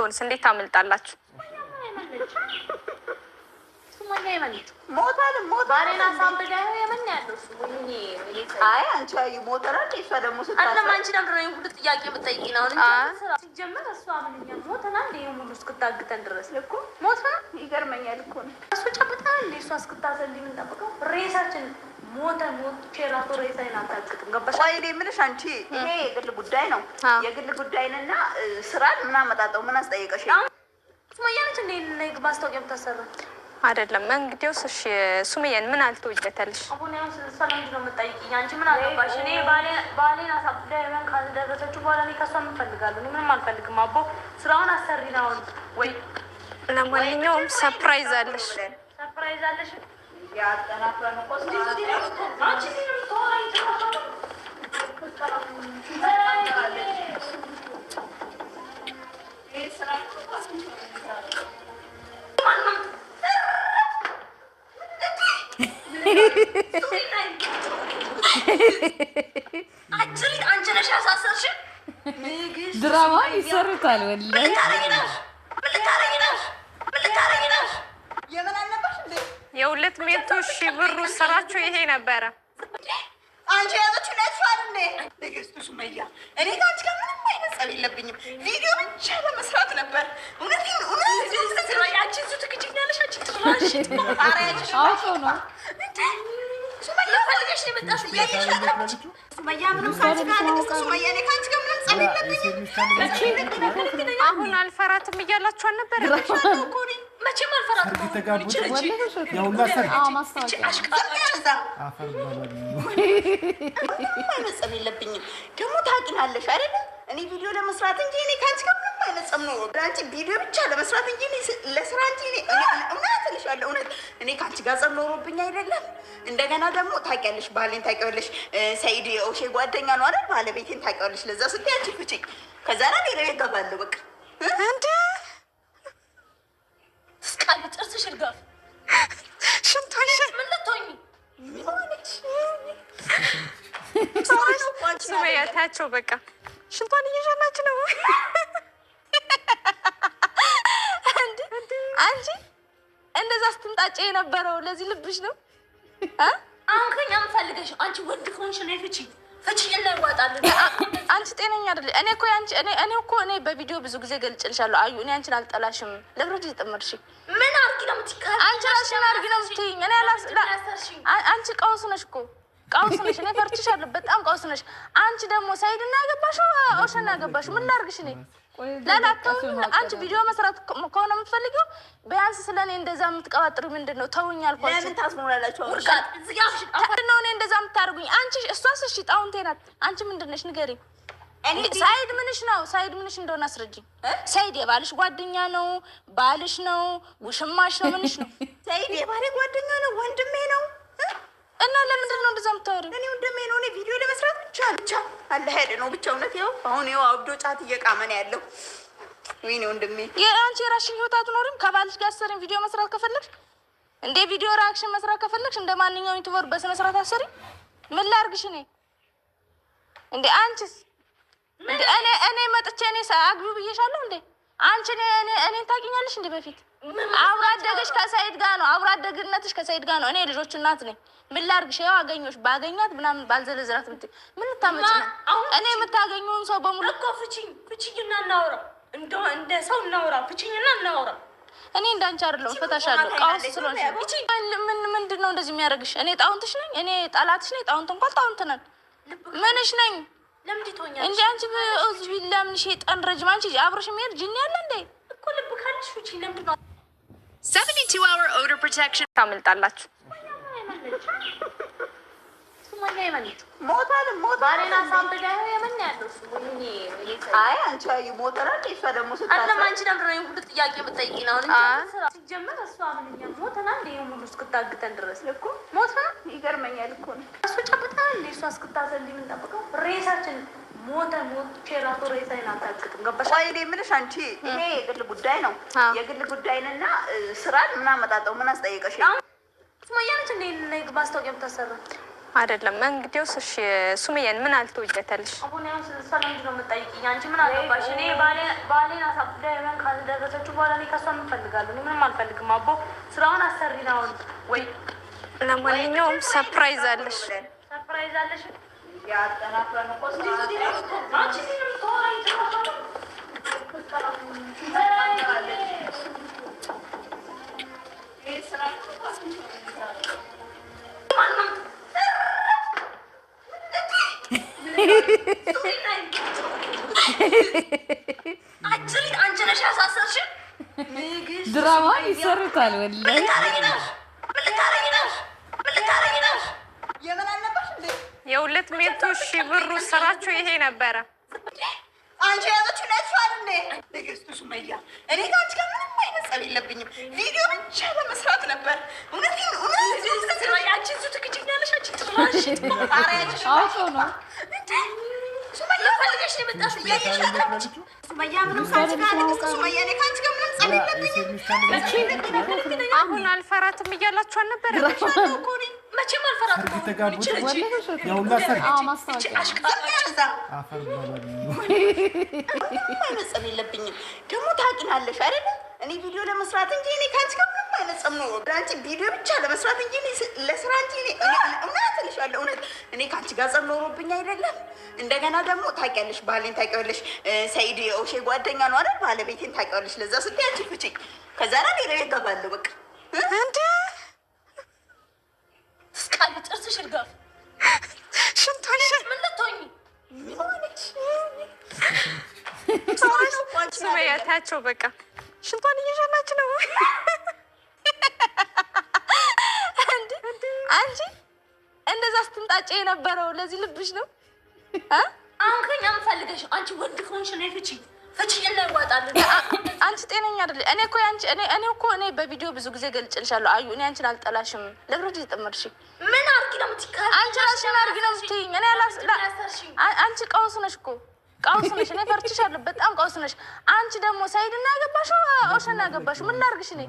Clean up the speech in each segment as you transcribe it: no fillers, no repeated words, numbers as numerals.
ብትሆንስ እንዴት ታመልጣላችሁ? ምንሽ አንቺ ይሄ የግል ጉዳይ ነው። የግል ጉዳይንና ስራን ምን አመጣጣው? ምን አስጠየቀሽ? ሱመያነች እንዴ ማስታወቂያ የምታሰራ አይደለም። እንግዲያውስ እሺ ሱመያን ምን አልተወጀተልሽ? አሁን ያው ሰላም ነው የምጠይቂኝ። አንቺ ምን አገባሽ? እኔ ባሌን አሳብዳይመን ካስደረሰችው በኋላ እኔ ከሷ ምን ፈልጋለሁ? ምንም አልፈልግም። አቦ ስራውን አሰሪና አሁን ወይ ለማንኛውም ሰርፕራይዝ አለሽ። ሰርፕራይዝ አለሽ ያጠናፍራን ቆስ አንቺ ድራማ ይሰሩታል። ወላሂ የሁለት መቶ ሺህ ብሩ ስራችሁ ይሄ ነበረ። አንቺ ያዘችው ነጥፋል እንዴ? ንግስቱ ሱመያ እኔ ታንቺ ጋር ምንም አይነት ጸብ የለብኝም። ቪዲዮ ብቻ ለመስራት ነበር። እውነቴን ያቺን ሱ ትክችኛለሽ። አንቺ ትራሽ አራያች አውቆ ነው ሱመያ ፈልገሽ ነው የመጣሽ። ሱመያ ምንም ካንቺ ጋር ንግስቱ ሱመያ እኔ ካንቺ ጋር ምንም ጸብ የለብኝም። አሁን አልፈራትም እያላችሁ አልነበረ? መቼም አልፈራትም። ጸብ የለብኝም። ደግሞ ታውቂናለሽ አይደለ? እኔ ቪዲዮ ለመስራት እንጂ እኔ ከአንቺ ጋር ምንም አይነት ጸብ ነው። አንቺ ቪዲዮ ብቻ ለመስራት እንጂ ለስራ እንጂ እውነት እልሻለሁ፣ እውነት እኔ ከአንቺ ጋር ጸብ ኖሮብኝ አይደለም። እንደገና ደግሞ ታውቂያለሽ፣ ባሌን ታውቂዋለሽ። ሰኢድ የኦሼ ጓደኛ ነው አይደል? ባለቤቴን ታውቂዋለሽ። ለዛ ስትይ አንቺ ፍቺኝ፣ ከዛ ና ሌላ ይገባለሁ። በቃ እንደ ስቃል ጥርስሽ እርጋፍ ሽንቶሽ ምን ልትሆኚ ምን ሆነች? ሱመያ ታያቸው በቃ ሽንቷን እየሸናች ነው። አንቺ እንደዛ ስትንጣጭ የነበረው ለዚህ ልብሽ ነው። አሁን ከኛ ምፈልገሽ አንቺ ወንድ ከሆንሽ ነው ፍቺ እና ይዋጣልን። አንቺ ጤነኛ አይደለ? እኔ በቪዲዮ ብዙ ጊዜ ገልጭልሻለሁ። አዩ እኔ አንቺን አልጠላሽም። ለብረድ ይጥምርሽ ምን አርጊ ነው የምትይኝ? አንቺ ራስሽን አርጊ ነው የምትይኝ። እኔ አንቺ ቀውስ ነሽ እኮ ቀውስ ነሽ። እኔ ፈርችሻለሁ፣ በጣም ቀውስ ነሽ። አንቺ ደግሞ ሰኢድ እና ያገባሽው ኦሸና ያገባሽው ምን ላርግሽ? እኔ ላላተው አንቺ ቪዲዮ መስራት ከሆነ የምትፈልጊው ቢያንስ ስለኔ እንደዛ የምትቀባጥሩ ምንድን ነው? ተውኝ አልኳችሁ። ለምን ታስሞላላችሁ? ወርቃት እዚህ ጋር ነው እኔ እንደዛ የምታርጉኝ። አንቺ እሷስ እሺ ጣውንቴ ናት። አንቺ ምንድን ነሽ ንገሪኝ። ሰኢድ ምንሽ ነው? ሰኢድ ምንሽ እንደሆነ አስረጅኝ። ሰኢድ የባልሽ ጓደኛ ነው? ባልሽ ነው? ውሽማሽ ነው? ምንሽ ነው? ሰኢድ የባሌ ጓደኛ ነው፣ ወንድሜ ነው። እና ለምንድን ነው እንደዛ የምታወሪው? እኔ ወንድሜ ነው። እኔ ቪዲዮ ለመስራት ብቻ አለ ሄደ ነው ብቻ። እውነት ይኸው አሁን ይኸው አብዶ ጫት እየቃመ ነው ያለው። ወይኔ ወንድሜ የአንቺ የራስሽን ህይወት አትኖሪም? ከባልሽ ጋር አሰሪም ቪዲዮ መስራት ከፈለግሽ እንደ ቪዲዮ ሪአክሽን መስራት ከፈለግሽ እንደ ማንኛውም ዩቲዩበር በስነ ስርዓት አሰሪ። ምን ላርግሽ እኔ እንደ አንቺስ እንደ እኔ መጥቼ እኔ አግቢው ብዬሻለሁ እንዴ? አንቺ እኔን ታውቂኛለሽ እንዴ? በፊት አብሮ አደገሽ ከሰኢድ ጋር ነው። አብሮ አደግነትሽ ከሰኢድ ጋር ነው። እኔ ልጆች እናት ነኝ። ምን ላርግሽ? ያው አገኘሁሽ ባገኛት ምናምን ባልዘለዝራት ምን ልታመጪ ነው? እኔ የምታገኘውን ሰው በሙሉ እኮ ፍቺኝና እናውራ፣ እንደ ሰው እናውራ፣ ፍቺኝና እናውራ። እኔ እንዳንቺ አይደለሁም፣ ፈታሻለሁ። ቃውስ ስለሆንሽ ምንድን ነው እንደዚህ የሚያደርግሽ? እኔ ጣውንትሽ ነኝ? እኔ ጠላትሽ ነኝ? ጣውንት እንኳን ጣውንት ነን። ምንሽ ነኝ ለምን ትሆኛለሽ እንጂ አንቺ በኡዝ ቢላ ምን ሸይጣን ረጅም አንቺ አብረሽ የሚሄድ ጂኒ ያለ እንዴ? እኮ ልብ ካለሽ ፍቺ። ለምንድን ነው 72-hour odor protection ታመልጣላችሁ? ባሌን አሳብዳ የምን ያለው አይ አንቺ አዩ ሞተራል። እሷ ደግሞ አለም አንቺ ነበር ሁሉ ጥያቄ የምጠይቂ ነው እንጂ ሲጀመር እሷ ምንኛ ሞተና እንደ ሙሉ እስክታግተን ድረስ እኮ ሞተና ይገርመኛል እኮ ነው እሱ ጨብጣ እንደ እሷ እስክታዘል ምን ጠብቀው ሬሳችን ሞተ ቼራቶ ሬሳ ይናታቅም ገባሽ? ቆይ እኔ የምልሽ አንቺ ይሄ የግል ጉዳይ ነው። የግል ጉዳይንና ስራን ምን አመጣጣው? ምን አስጠየቀሽ? ሱመያ ነች እንደ ማስታወቂያ የምታሰራ አይደለም እንግዲያውስ እሺ ሱመያን ምን አልተወጀተልሽ? አሁን ያው ሰላም ነው የምጠይቂኝ አንቺ ምን አገባሽ? እኔ ባሌን አሳብዳ የመን ካልደረሰችው በኋላ እኔ ከሷ ምን ፈልጋለሁ? እኔ ምንም አልፈልግም። አቦ ስራውን አሰሪ ነው ወይ? ለማንኛውም ሰርፕራይዝ አለሽ። ሰርፕራይዝ አለሽ? ያጠናፈረን እኮ አንቺ ሲንም ተወራይ አንቺ ነሽ ያሳሰርሽን። ድራማ ይሰሩታል ወላሂ። የሁለት መቶ ሺህ ብሩ ስራችሁ ይሄ ነበረ። አንቺ ያዘችው ለሷል እንዴ? ንግስቱ ሱመያ እኔ ጋር ምንም አይነት ጸብ የለብኝም። ቪዲዮ ብቻ ለመስራት ነበር። እውነቴን አንቺ እሱ ትክክኛለሽ። አንቺ ትብላሽ አውቆ ነው ሱመያ ፈልገሽ የመጣሽ ሱመያ ምንም ካንቺ ጋር ንግስቱ ሱመያ እኔ ካንቺ ጋር ምንም ጸብ የለብኝም። አሁን አልፈራትም እያላችሁ አልነበረ? መቼም አልፈራትም። ጸብ የለብኝም። ደግሞ ታውቂናለሽ አይደለ? እኔ ቪዲዮ ለመስራት እንጂ እኔ ከአንቺ ጋር ምንም አይነት ጸብ ነው። አንቺ ቪዲዮ ብቻ ለመስራት እንጂ ለስራ እንጂ እውነት እልሻለሁ፣ እውነት እኔ ከአንቺ ጋር ጸብ ኖሮብኝ አይደለም። እንደገና ደግሞ ታውቂያለሽ፣ ባሌን ታውቂያለሽ። ሰኢድ የኦሼ ጓደኛ ነው አይደል? ባለቤቴን ታውቂያለሽ። ለዛ ስትይ አንቺ ፍቺ፣ ከዛ ና ሌላ ቤት ገባለሁ። በቃ እንደ ስቃይ ጥርስሽ እርጋፍ ሽንቶሽ ምን ልትሆኚ ሱመያ ታያቸው በቃ ሽንቷን እየሸናች ነው። አንቺ እንደዛ ስትምጣጭ የነበረው ለዚህ ልብሽ ነው። አሁን ከኛ ፈልገሽ አንቺ ወንድ ከሆንሽ ነው ፍቺ እና ይዋጣልን። አንቺ ጤነኛ አይደል? እኔ በቪዲዮ ብዙ ጊዜ ገልጭልሻለሁ። አዩ እኔ አንቺን አልጠላሽም። ለብረድ ይጥምርሽ ምን አርጊ ነው የምትካል? አንቺ ራስሽን አርጊ ነው የምትይኝ። እኔ አንቺ ቀውስ ነሽ እኮ ቀውስ ነሽ። እኔ ፈርችሻለሁ፣ በጣም ቀውስ ነሽ። አንቺ ደግሞ ሰኢድና ያገባሽው ኦሸና ያገባሽው ምን ላርግሽ? እኔ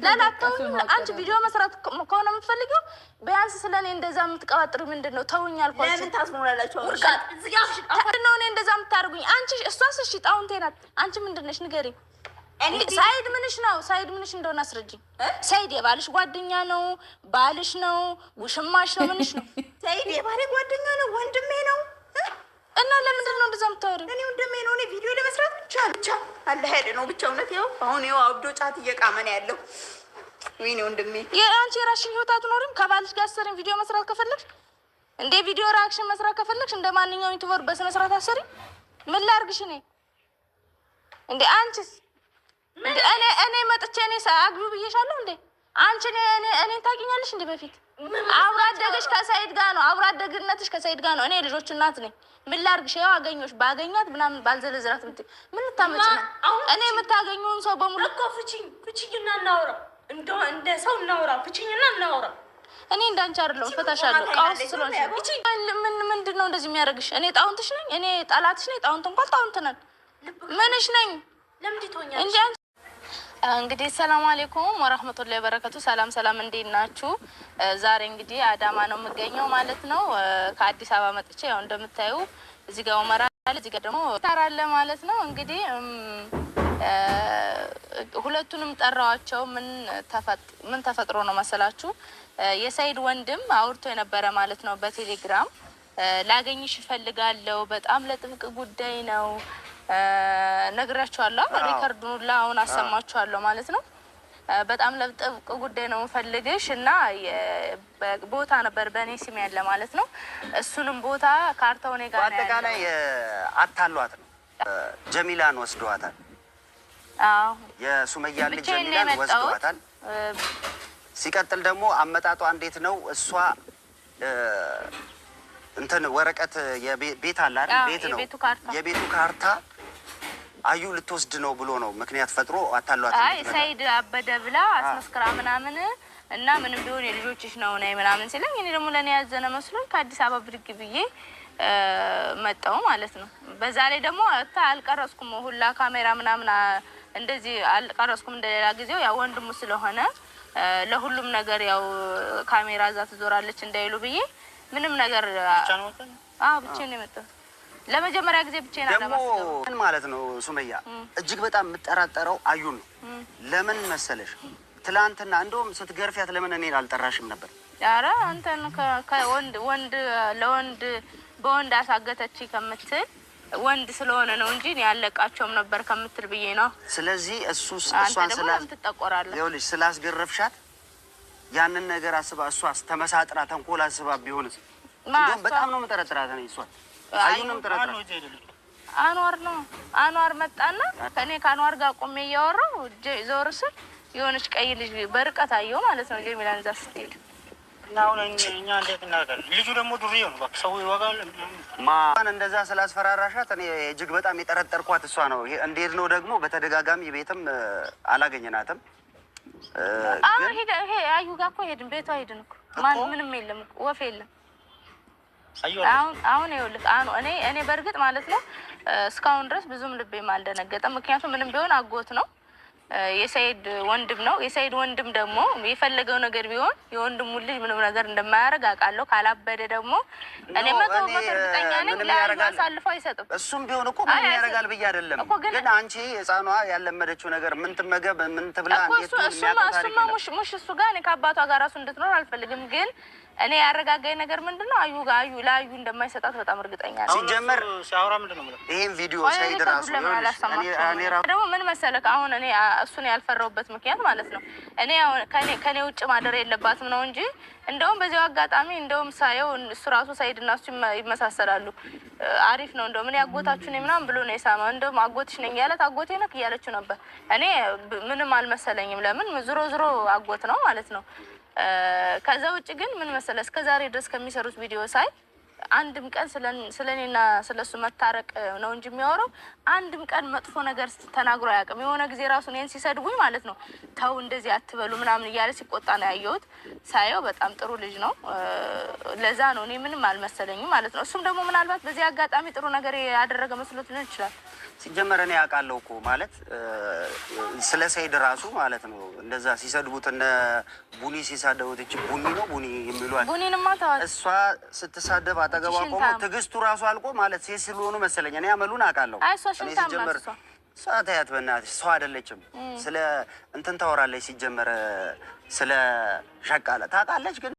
ለላተውኝ አንቺ ቪዲዮ መስራት ከሆነ የምትፈልጊው ቢያንስ ስለኔ እንደዛ የምትቀባጥሩ ምንድን ነው? ተውኝ አልኳችሁ። ለምን ታስሞላላችሁ? ወርቃት እዚያሽ ነው እኔ እንደዛ የምታደርጉኝ። አንቺ እሷስ እሺ ጣውንቴ ናት። አንቺ ምንድን ነሽ ንገሪኝ። ሰኢድ ምንሽ ነው? ሰኢድ ምንሽ እንደሆነ አስረጅኝ። ሰኢድ የባልሽ ጓደኛ ነው? ባልሽ ነው? ውሽማሽ ነው? ምንሽ ነው? ሰኢድ የባሌ ጓደኛ ነው፣ ወንድሜ ነው። እና ለምንድን ነው እንደዛ የምታወሪው? እኔ ወንድሜ ነው። እኔ ቪዲዮ ለመስራት ብቻ አለሄድ ነው ብቻ። እውነት ይኸው አሁን ይኸው አብዶ ጫት እየቃመ ነው ያለው። ወይኔ ወንድሜ የአንቺ የራስሽን ህይወት አትኖሪም? ከባልሽ ጋር አሰሪም ቪዲዮ መስራት ከፈለግሽ እንደ ቪዲዮ ሪአክሽን መስራት ከፈለግሽ እንደ ማንኛውም ዩቲዩበር በስነ ስርዓት አሰሪ። ምን ላድርግሽ እኔ እንዴ? አንቺስ እንዴ? እኔ መጥቼ እኔ አግቢው ብዬሻለሁ እንዴ? አንቺ እኔ ታውቂኛለሽ እንዴ? በፊት አብሮ አደገሽ ከሰኢድ ጋር ነው። አብሮ አደግነትሽ ከሰኢድ ጋር ነው። እኔ ልጆች እናት ነኝ። ምን ላድርግሽ? ያው አገኘሁሽ ባገኛት ምናምን ባልዘለዝራት ምን ልታመጪ ነው? እኔ የምታገኘውን ሰው በሙሉ እኮ ፍቺኝና እናውራ፣ እንደ ሰው እናውራ፣ ፍቺኝና እናውራ። እኔ እንዳንቺ አይደለሁም፣ ፈታሻለሁ። ቃውስ ስለሆንሽ ምንድን ነው እንደዚህ የሚያደርግሽ? እኔ ጣውንትሽ ነኝ? እኔ ጠላትሽ ነኝ? ጣውንት እንኳን ጣውንት ነን። ምንሽ ነኝ? ለምንድን ትሆኛለሽ እንጂ እንግዲህ ሰላም አለይኩም ወራህመቱላሂ ወበረካቱ። ሰላም እንዴት ናችሁ? ዛሬ እንግዲህ አዳማ ነው የምገኘው ማለት ነው። ከአዲስ አበባ መጥቼ ያው እንደምታዩ እዚህ ጋር ኡመራ አለ፣ እዚህ ጋር ደግሞ ታራለ ማለት ነው። እንግዲህ ሁለቱንም ጠራዋቸው። ምን ተፈጥሮ ነው መሰላችሁ? የሰኢድ ወንድም አውርቶ የነበረ ማለት ነው በቴሌግራም ላገኝሽ እፈልጋለሁ፣ በጣም ለጥብቅ ጉዳይ ነው ነግራችኋለሁ። ሪከርዱን ሁላ አሁን አሰማችኋለሁ ማለት ነው። በጣም ለጥብቅ ጉዳይ ነው ፈልግሽ እና ቦታ ነበር በእኔ ስም ያለ ማለት ነው። እሱንም ቦታ ካርታው እኔ ጋር ነው ያለው። በአጠቃላይ አታሏት ነው። ጀሚላን ወስደዋታል። አዎ የሱመያ ልጅ ጀሚላን ወስደዋታል። ሲቀጥል ደግሞ አመጣጧ እንዴት ነው? እሷ እንትን ወረቀት የቤት አለ አይደል? ቤት ነው የቤቱ ካርታ አዩ ልትወስድ ነው ብሎ ነው ምክንያት ፈጥሮ አታሏት። አይ ሰኢድ አበደ ብላ አስመስክራ ምናምን እና ምንም ቢሆን የልጆችሽ ነው ነይ ምናምን ሲለኝ እኔ ደግሞ ለኔ ያዘነ መስሎኝ ከአዲስ አበባ ብድግ ብዬ መጣሁ ማለት ነው። በዛ ላይ ደግሞ አልቀረጽኩም ሁላ ካሜራ ምናምን እንደዚህ አልቀረጽኩም እንደሌላ ጊዜው ያው ወንድሙ ስለሆነ ለሁሉም ነገር ያው ካሜራ እዛ ትዞራለች እንዳይሉ ብዬ ምንም ነገር ብቻዬን ነው የመጣሁት። ለመጀመሪያ ጊዜ ብቻዬን ደግሞ ምን ማለት ነው ሱመያ፣ እጅግ በጣም የምጠራጠረው አዩን ነው። ለምን መሰለሽ ትላንትና እንደውም ስትገርፊያት ለምን እኔን አልጠራሽም ነበር? ኧረ አንተን ወንድ ለወንድ በወንድ አሳገተች ከምትል ወንድ ስለሆነ ነው እንጂ ያለቃቸውም ነበር ከምትል ብዬ ነው። ስለዚህ እሷን ስላስገረፍሻት ያንን ነገር አስባ እሷ ተመሳጥራ ተንኮል አስባ ቢሆንስ? እንደውም በጣም ነው የምጠረጥራት እኔ እሷን አዩን ነው የምጠረጥራት። አንዋር መጣና ከኔ ከአንዋር ጋር ቆሜ እያወራሁ ዞር ስል የሆነች ቀይ ልጅ በርቀት አየሁ ማለት ነው ጀሚላን እዛ ስትሄድ እና አሁን እኛ እንዴት እናደርጋለን? ልጁ ደግሞ ዱርዬው ነው፣ በቃ ሰው ይወጋል። ማን እንደዛ ስላስፈራራሻት እኔ እጅግ በጣም የጠረጠርኳት እሷ ነው። እንዴት ነው ደግሞ በተደጋጋሚ ቤትም አላገኘናትም። ይሄ አዩ ጋር እኮ ሄድን፣ ቤቷ ሄድን እኮ ምንም የለም ወፍ የለም። አሁን ይኸውልህ እኔ በእርግጥ ማለት ነው እስካሁን ድረስ ብዙም ልቤም አልደነገጠም። ምክንያቱም ምንም ቢሆን አጎት ነው፣ የሰይድ ወንድም ነው። የሰይድ ወንድም ደግሞ የፈለገው ነገር ቢሆን የወንድሙ ልጅ ምንም ነገር እንደማያደርግ አውቃለሁ። ካላበደ ደግሞ እኔ መቶ እርግጠኛ ነኝ ለአዩ አሳልፎ አይሰጥም። እሱም ቢሆን እኮ ምን ያደርጋል ብዬ አይደለም፣ ግን አንቺ ህፃኗ ያለመደችው ነገር ምን ትመገብ ምን ትብላ እሱማ ሙሽ እሱ ጋር እኔ ከአባቷ ጋር እራሱ እንድትኖር አልፈልግም። ግን እኔ ያረጋጋኝ ነገር ምንድን ነው ለአዩ እንደማይሰጣት በጣም እርግጠኛ ነኝ። ሲጀመር ሲያወራ ምንድን ነው ይሄን ቪዲዮ ሰይድ ራሱ ደግሞ ምን መሰለህ አሁን እኔ እሱን ያልፈራሁበት ምክንያት ማለት ነው እኔ ከኔ ውጭ ማደር የለባትም ነው እንጂ እንደውም በዚያው አጋጣሚ እንደውም ሳየው እሱ ራሱ ሰይድ እና እሱ ይመሳሰላሉ። አሪፍ ነው እንደውም እኔ አጎታችሁ ነኝ ምናምን ብሎ ነው የሳማ። እንደውም አጎትሽ ነኝ ያለት አጎቴ ነክ እያለችው ነበር። እኔ ምንም አልመሰለኝም። ለምን ዞሮ አጎት ነው ማለት ነው። ከዛ ውጭ ግን ምን መሰለ እስከዛሬ ድረስ ከሚሰሩት ቪዲዮ ሳይ አንድም ቀን ስለኔና ስለሱ መታረቅ ነው እንጂ የሚያወራው አንድም ቀን መጥፎ ነገር ተናግሮ አያውቅም። የሆነ ጊዜ ራሱ እኔን ሲሰድቡኝ ማለት ነው ተው እንደዚህ አትበሉ ምናምን እያለ ሲቆጣ ነው ያየሁት። ሳየው በጣም ጥሩ ልጅ ነው። ለዛ ነው እኔ ምንም አልመሰለኝም ማለት ነው። እሱም ደግሞ ምናልባት በዚህ አጋጣሚ ጥሩ ነገር ያደረገ መስሎት ሊሆን ይችላል። ሲጀመር እኔ አውቃለሁ እኮ ማለት ስለ ሰይድ ራሱ ማለት ነው እንደዛ ሲሰድቡት እነ ቡኒ ሲሳደቡት እቺ ቡኒ የሚሏት ቡኒንማ ተዋት። እሷ ስትሳደብ አጠገቧ ቆሞ ትዕግስቱ ራሱ አልቆ ማለት ሴት ስለሆኑ መሰለኝ እኔ አመሉን አውቃለሁ። ሲጀመር እሷ ታያት በእናትሽ ሰው አይደለችም። ስለ እንትን ታወራለች ሲጀመር ስለ ሸቃለ ታውቃለች ግን